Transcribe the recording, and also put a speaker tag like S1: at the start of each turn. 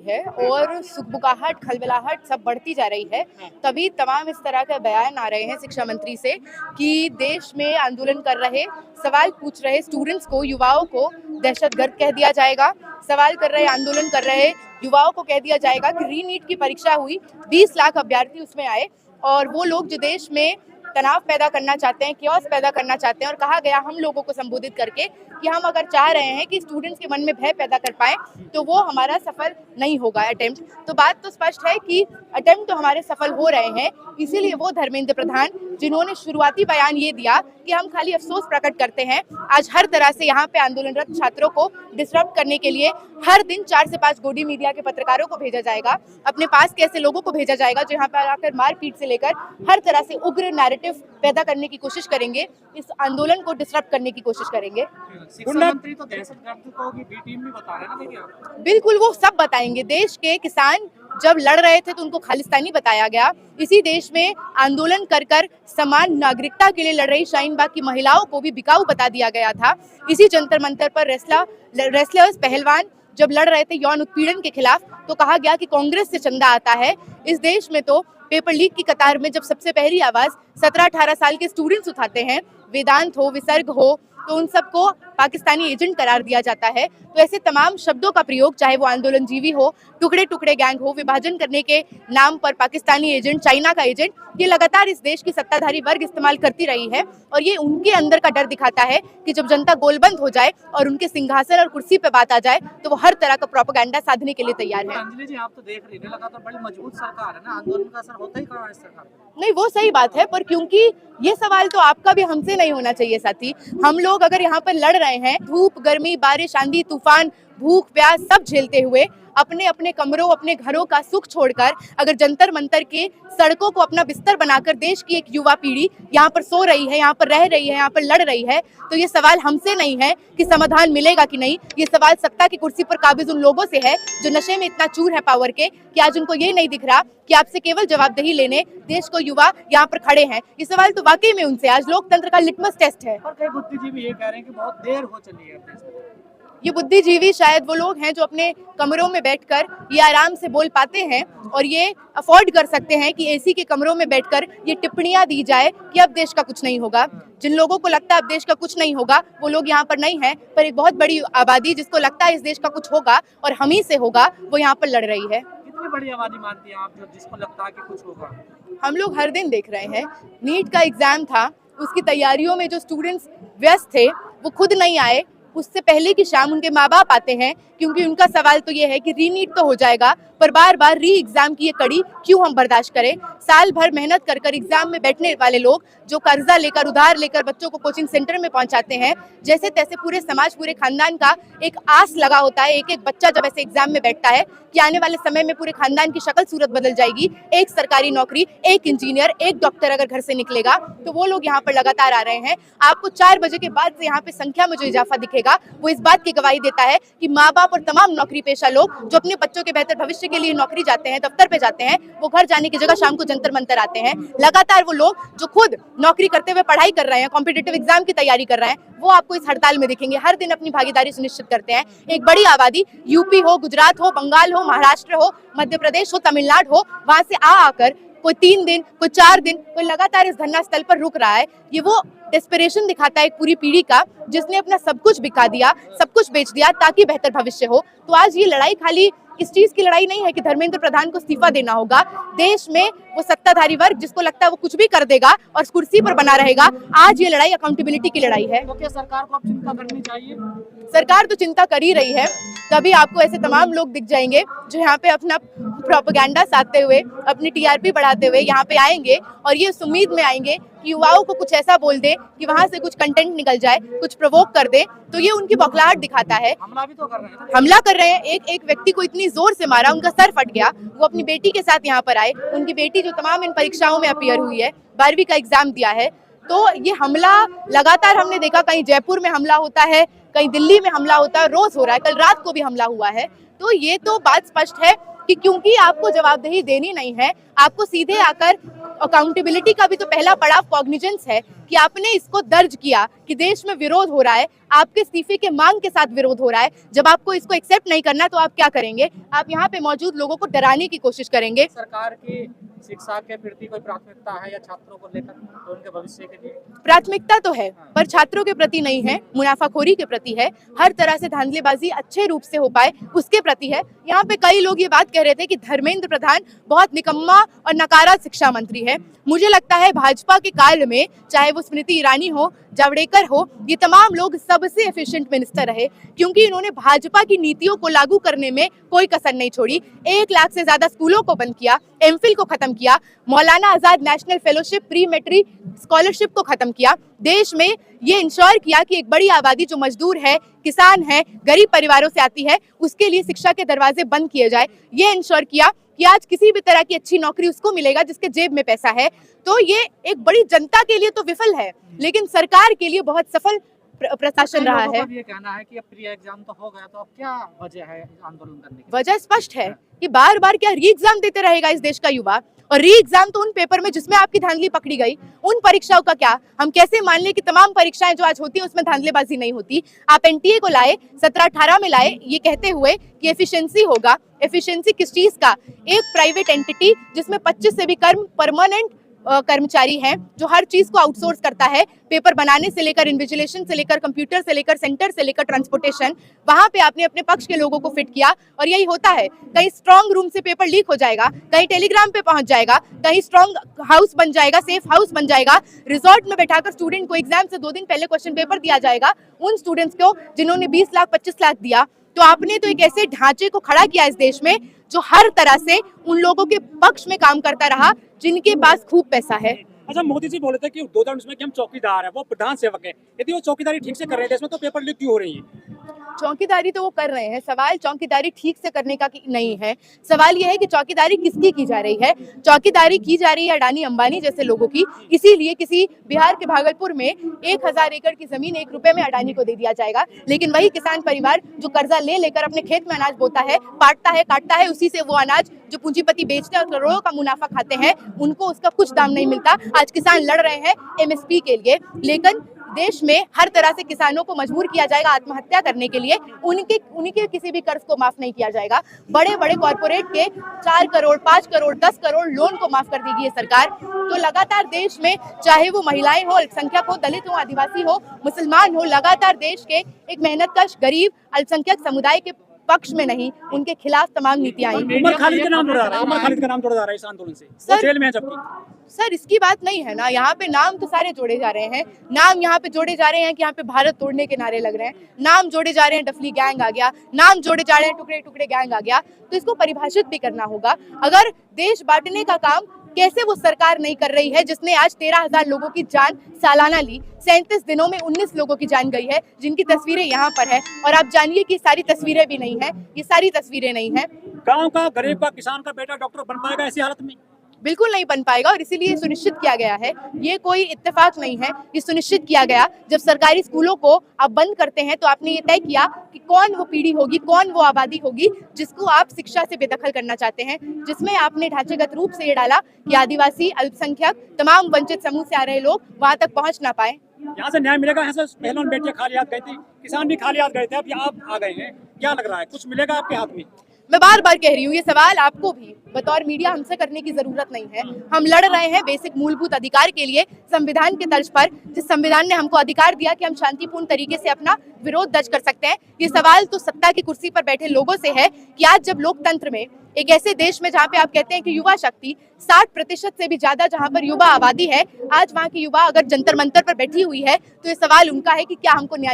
S1: है और सुगबुगाहट खलबलाहट सब बढ़ती जा रही है। तभी तमाम इस तरह के बयान आ रहे हैं शिक्षा मंत्री से कि देश में आंदोलन कर रहे, सवाल पूछ रहे स्टूडेंट्स को, युवाओं को दहशतगर्द कह दिया जाएगा। सवाल कर रहे, आंदोलन कर रहे युवाओं को कह दिया जाएगा कि री-नीट की परीक्षा हुई, 20 लाख अभ्यर्थी उसमें आए और वो लोग जो देश में तनाव पैदा करना चाहते हैं, क्योस पैदा करना चाहते हैं। और कहा गया हम लोगों को संबोधित करके कि हम अगर चाह रहे हैं कि स्टूडेंट्स के मन में भय पैदा कर पाए तो वो हमारा सफल नहीं होगा अटेम्प्ट। तो बात तो स्पष्ट है कि अटेम्प्ट तो हमारे सफल हो रहे हैं। इसीलिए वो धर्मेंद्र प्रधान जिन्होंने शुरुआती बयान ये दिया कि हम खाली अफसोस प्रकट करते हैं, आज हर तरह से यहाँ पे आंदोलनरत छात्रों को डिसरप्ट करने के लिए हर दिन 4 से 5 गोदी मीडिया के पत्रकारों को भेजा जाएगा, अपने पास के ऐसे लोगों को भेजा जाएगा जो यहाँ पर आकर मारपीट से लेकर हर तरह से उग्र नैरेटिव पैदा करने की कोशिश करेंगे, इस आंदोलन को डिसरप्ट करने की कोशिश करेंगे।
S2: शिक्षा मंत्री तो दहशतगर्द को भी टीम भी बता रहे हैं ना, देखिए
S1: बिल्कुल वो सब बताएंगे। देश के किसान जब लड़ रहे थे तो उनको खालिस्तानी बताया गया। इसी देश में आंदोलन कर कर समान नागरिकता के लिए लड़ रही शाहीन बाग की महिलाओं को भी बिकाऊ बता दिया गया था। इसी जंतर मंतर पर रेसलर्स पहलवान जब लड़ रहे थे यौन उत्पीड़न के खिलाफ तो कहा गया कि कांग्रेस से चंदा आता है। इस देश में तो पेपर लीक की कतार में जब सबसे पहली आवाज 17-18 साल के स्टूडेंट्स उठाते हैं, वेदांत हो, विसर्ग हो, तो उन सबको पाकिस्तानी एजेंट करार दिया जाता है। तो ऐसे तमाम शब्दों का प्रयोग, चाहे वो आंदोलनजीवी हो, टुकड़े टुकड़े गैंग हो, विभाजन करने के नाम पर पाकिस्तानी एजेंट, चाइना का एजेंट, ये लगातार इस देश की सत्ताधारी वर्ग इस्तेमाल करती रही है। और ये उनके अंदर का डर दिखाता है कि जब जनता गोलबंद हो जाए और उनके सिंहासन और कुर्सी पे बात आ जाए तो वो हर तरह का प्रोपेगेंडा साधने के लिए तैयार है।
S2: अंजलि जी, आप तो देख रही है लगातार बड़ी मजबूत सरकार है ना, आंदोलन का असर होता ही कहाँ है सरकार?
S1: नहीं, वो सही बात है, पर क्योंकि ये सवाल तो आपका भी हमसे नहीं होना चाहिए साथी। हम लोग अगर यहाँ पर लड़ रहे हैं, धूप, गर्मी, बारिश, आंधी, तूफान, भूख, प्यास सब झेलते हुए, अपने अपने कमरों, अपने घरों का सुख छोड़कर अगर जंतर मंतर के सड़कों को अपना बिस्तर बनाकर देश की एक युवा पीढ़ी यहाँ पर सो रही है, यहाँ पर रह रही है, यहाँ पर लड़ रही है, तो ये सवाल हमसे नहीं है कि समाधान मिलेगा कि नहीं। ये सवाल सत्ता की कुर्सी पर काबिज उन लोगों से है जो नशे में इतना चूर है पावर के कि आज उनको ये नहीं दिख रहा कि आपसे केवल जवाबदेही लेने देश को युवा यहाँ पर खड़े हैं। ये सवाल तो वाकई में उनसे आज लोकतंत्र का लिटमस टेस्ट है।
S2: और कई बुद्धिजीवी ये कह रहे हैं कि बहुत देर हो चली है।
S1: ये बुद्धिजीवी शायद वो लोग हैं जो अपने कमरों में बैठकर ये आराम से बोल पाते हैं और ये अफोर्ड कर सकते हैं कि एसी के कमरों में बैठकर ये टिप्पणियां दी जाए कि अब देश का कुछ नहीं होगा। जिन लोगों को लगता है अब देश का कुछ नहीं होगा वो लोग यहाँ पर नहीं है, पर एक बहुत बड़ी आबादी जिसको लगता है इस देश का कुछ होगा और हम ही से होगा, वो यहाँ पर लड़ रही है।
S2: कितनी बड़ी आबादी मानती हैं आप जिसको लगता है कि कुछ होगा?
S1: हम लोग हर दिन देख रहे हैं, नीट का एग्जाम था, उसकी तैयारियों में जो स्टूडेंट्स व्यस्त थे वो खुद नहीं आए, उससे पहले की शाम उनके माँ बाप आते हैं, क्योंकि उनका सवाल तो ये है कि री-नीट तो हो जाएगा पर बार बार री एग्जाम की ये कड़ी क्यों हम बर्दाश्त करें। साल भर मेहनत कर कर एग्जाम में बैठने वाले लोग जो कर्जा लेकर, उधार लेकर बच्चों को कोचिंग सेंटर में पहुंचाते हैं, जैसे तैसे पूरे समाज, पूरे खानदान का एक आस लगा होता है। एक एक बच्चा जब ऐसे एग्जाम में बैठता है कि आने वाले समय में पूरे खानदान की शक्ल सूरत बदल जाएगी, एक सरकारी नौकरी, एक इंजीनियर, एक डॉक्टर अगर घर से निकलेगा, तो वो लोग यहाँ पर लगातार आ रहे हैं। आपको 4 बजे के बाद से यहाँ पे संख्या में जो इजाफा दिखेगा वो इस बात की गवाही देता है कि माँ बाप और तमाम नौकरी पेशा लोग जो अपने बच्चों के बेहतर भविष्य के लिए नौकरी जाते हैं, दफ्तर पे जाते हैं, वो घर जाने की जगह शाम को जंतर मंतर आते हैं। लगातार वो लोग जो खुद नौकरी करते हुए पढ़ाई कर रहे हैं, कॉम्पिटिटिव एग्जाम की तैयारी कर रहे हैं, वो आपको इस हड़ताल में दिखेंगे। हर दिन अपनी भागीदारी सुनिश्चित करते हैं। एक बड़ी आबादी यूपी हो, गुजरात हो, बंगाल हो, महाराष्ट्र हो, मध्य प्रदेश हो, तमिलनाडु हो, वहां से आकर कोई 3 दिन, कोई 4 दिन, कोई लगातार इस धरना स्थल पर रुक रहा है। ये वो डेस्परेशन दिखाता है एक पूरी पीढ़ी का जिसने अपना सब कुछ बिका दिया, सब कुछ बेच दिया ताकि बेहतर भविष्य हो। तो आज ये लड़ाई खाली इस चीज की लड़ाई नहीं है कि धर्मेंद्र प्रधान को इस्तीफा देना होगा। देश में वो सत्ताधारी वर्ग जिसको लगता है वो कुछ भी कर देगा और कुर्सी पर बना रहेगा, आज ये लड़ाई अकाउंटेबिलिटी की लड़ाई है।
S2: तो क्या सरकार को अब चिंता करनी चाहिए?
S1: सरकार तो चिंता कर ही रही है। तभी आपको ऐसे तमाम लोग दिख जाएंगे जो यहाँ पे अपना प्रोपेगेंडा साधते हुए, अपनी टीआरपी बढ़ाते हुए यहाँ पे आएंगे और ये इस उम्मीद में आएंगे कि युवाओं को कुछ ऐसा बोल दे कि वहां से कुछ कंटेंट निकल जाए, कुछ प्रोवोक कर दे, तो ये उनकी बौखलाहट दिखाता है।
S2: हमला भी तो कर रहे हैं।
S1: हमला कर रहे हैं। एक व्यक्ति को इतनी जोर से मारा, उनका सर फट गया। वो अपनी बेटी के साथ यहाँ पर आए, उनकी बेटी जो तमाम इन परीक्षाओं में अपीयर हुई है, 12वीं का एग्जाम दिया है। तो ये हमला लगातार हमने देखा, कहीं जयपुर में हमला होता है, कहीं दिल्ली में हमला होता है, रोज हो रहा है, कल रात को भी हमला हुआ है। तो ये तो बात स्पष्ट है कि क्योंकि आपको जवाबदेही देनी नहीं है, आपको सीधे आकर अकाउंटेबिलिटी का भी तो पहला पड़ाव कॉग्निजेंस है कि आपने इसको दर्ज किया कि देश में विरोध हो रहा है, आपके इस्तीफे के मांग के साथ विरोध हो रहा है। जब आपको इसको एक्सेप्ट नहीं करना तो आप क्या करेंगे? आप यहाँ पे मौजूद लोगों को डराने की कोशिश करेंगे।
S2: सरकार की शिक्षा के प्रति कोई प्राथमिकता है या छात्रों को लेकर तो उनके भविष्य के लिए?
S1: प्राथमिकता तो है, पर छात्रों के प्रति नहीं है, मुनाफाखोरी के प्रति है। हर तरह से धांधलीबाजी अच्छे रूप से हो पाए उसके प्रति है। यहाँ पे कई लोग ये बात कह रहे थे कि धर्मेंद्र प्रधान बहुत निकम्मा और नकारा शिक्षा मंत्री है। मुझे लगता है भाजपा के काल में, चाहे वो स्मृति ईरानी हो, जावड़ेकर हो, ये तमाम लोग सबसे एफिशिएंट मिनिस्टर रहे, क्योंकि इन्होंने भाजपा की नीतियों को लागू करने में कोई कसर नहीं छोड़ी। 1 लाख से ज्यादा स्कूलों को बंद किया, एमफिल को खत्म किया, Maulana Azad national fellowship, pre matric scholarship को खत्म किया। देश में ये इंश्योर किया कि एक बड़ी आबादी जो मजदूर है, किसान है, गरीब परिवारों से आती है, उसके लिए शिक्षा के दरवाजे बंद किए जाए। ये इंश्योर किया कि आज किसी भी तरह की अच्छी नौकरी उसको मिलेगा जिसके जेब में पैसा है। तो ये एक बड़ी जनता के लिए तो विफल है, लेकिन सरकार के लिए बहुत सफल प्रशासन रहा है।
S2: ये कहना है कि अब प्री एग्जाम तो हो गया, तो अब क्या वजह है आंदोलन करने की?
S1: वजह स्पष्ट है कि बार बार क्या री एग्जाम देते रहेगा इस देश का युवा? और री एग्जाम तो उन पेपर में जिसमें आपकी धांधली पकड़ी गई, उन परीक्षाओं का क्या? हम कैसे मान लें कि तमाम परीक्षाएं जो आज होती हैं उसमें धांधलेबाजी नहीं होती? आप एनटीए को लाए, 17-18 में लाए, ये कहते हुए कि एफिशिएंसी होगा। एफिशिएंसी किस चीज का? एक प्राइवेट एंटिटी जिसमें 25 से भी कम परमानेंट कर्मचारी हैं, जो हर चीज को आउटसोर्स करता है, पेपर बनाने से लेकर इन्विजिलेशन से लेकर कंप्यूटर से लेकर सेंटर से लेकर ट्रांसपोर्टेशन। वहां पे आपने अपने पक्ष के लोगों को फिट किया और यही होता है। कहीं स्ट्रॉन्ग रूम से पेपर लीक हो जाएगा, कहीं टेलीग्राम पे पहुंच जाएगा, कहीं स्ट्रॉन्ग हाउस बन जाएगा, सेफ हाउस बन जाएगा, रिजॉर्ट में बैठाकर स्टूडेंट को एग्जाम से 2 दिन पहले क्वेश्चन पेपर दिया जाएगा उन स्टूडेंट्स को जिन्होंने 20 लाख 25 लाख दिया। तो आपने तो एक ऐसे ढांचे को खड़ा किया इस देश में जो हर तरह से उन लोगों के पक्ष में काम करता रहा जिनके पास खूब पैसा है।
S3: अच्छा, मोदी जी बोले थे कि 2019 में कि हम चौकीदार है, वो प्रधान सेवक है। यदि वो चौकीदारी ठीक से कर रहे थे इसमें, तो पेपर लीक क्यों हो रही है?
S1: चौकीदारी तो वो कर रहे हैं, सवाल चौकीदारी ठीक से करने का नहीं है। सवाल ये है कि चौकीदारी किसकी की जा रही है? चौकीदारी की जा रही है अडानी अंबानी जैसे लोगों की। इसीलिए किसी बिहार के भागलपुर में 1000 एकड़ की जमीन 1 रुपए में अडानी को दे दिया जाएगा, लेकिन वही किसान परिवार जो कर्जा ले लेकर अपने खेत में अनाज बोता है, काटता है, उसी से वो अनाज जो पूंजीपति बेचते हैं और करोड़ों का मुनाफा खाते हैं, उनको उसका कुछ दाम नहीं मिलता। आज किसान लड़ रहे हैं एमएसपी के लिए, लेकिन देश में हर तरह से किसानों को मजबूर किया जाएगा आत्महत्या करने के लिए। उनके किसी भी कर्ज को माफ नहीं किया जाएगा। बड़े बड़े कॉर्पोरेट के 4 करोड़ 5 करोड़ 10 करोड़ लोन को माफ कर देगी ये सरकार। तो लगातार देश में, चाहे वो महिलाएं हो, अल्पसंख्यक हो, दलित हो, आदिवासी हो, मुसलमान हो, लगातार देश के एक मेहनतकश गरीब अल्पसंख्यक समुदाय के पक्ष में नहीं, उनके खिलाफ तमाम नीतियां आई।
S3: उमर खालिद का नाम जोड़ा रहा है, उमर खालिद का नाम जोड़ा जा रहा है इस आंदोलन से। वो जेल में है जबकि।
S1: सर, इसकी बात नहीं है ना, यहाँ पे नाम तो सारे जोड़े जा रहे हैं। नाम यहाँ पे जोड़े जा रहे हैं कि यहाँ पे भारत तोड़ने के नारे लग रहे हैं, नाम जोड़े जा रहे हैं डफली गैंग आ गया, नाम जोड़े जा रहे हैं टुकड़े टुकड़े गैंग आ गया। तो इसको परिभाषित भी करना होगा। अगर देश बांटने का काम कैसे वो सरकार नहीं कर रही है, जिसने आज 13,000 लोगों की जान सालाना ली, 37 दिनों में 19 लोगों की जान गई है, जिनकी तस्वीरें यहाँ पर है। और आप जानिए कि सारी तस्वीरें भी नहीं है, ये सारी तस्वीरें नहीं है।
S3: गांव का, गरीब का, किसान का बेटा डॉक्टर बन पाएगा ऐसी हालत में?
S1: बिल्कुल नहीं बन पाएगा। और इसीलिए सुनिश्चित किया गया है, ये कोई इत्तेफाक नहीं है, ये सुनिश्चित किया गया। जब सरकारी स्कूलों को आप बंद करते हैं तो आपने ये तय किया कि कौन वो पीढ़ी होगी, कौन वो आबादी होगी जिसको आप शिक्षा से बेदखल करना चाहते हैं, जिसमें आपने ढांचेगत रूप से ये डाला कि आदिवासी, अल्पसंख्यक, तमाम वंचित समूह से आ रहे लोग वहां तक पहुंच ना पाए।
S3: यहाँ से न्याय मिलेगा? यहाँ से पहले बेटियां खाली हाथ गई थी, किसान भी खाली हाथ गए थे, अब आप आ गए हैं, क्या लग रहा है कुछ मिलेगा आपके हाथ में?
S1: मैं बार बार कह रही हूँ, ये सवाल आपको भी बतौर मीडिया हमसे करने की जरूरत नहीं है। हम लड़ रहे हैं बेसिक मूलभूत अधिकार के लिए, संविधान के तर्ज पर, जिस संविधान ने हमको अधिकार दिया कि हम शांतिपूर्ण तरीके से अपना विरोध दर्ज कर सकते हैं। ये सवाल तो सत्ता की कुर्सी पर बैठे लोगों से है कि आज जब लोकतंत्र में, एक ऐसे देश में जहाँ पे आप कहते हैं कि युवा शक्ति 60% से भी ज्यादा जहाँ पर युवा आबादी है, आज वहाँ की युवा अगर जंतर मंतर पर बैठी हुई है, तो ये सवाल उनका है कि क्या हमको न्याय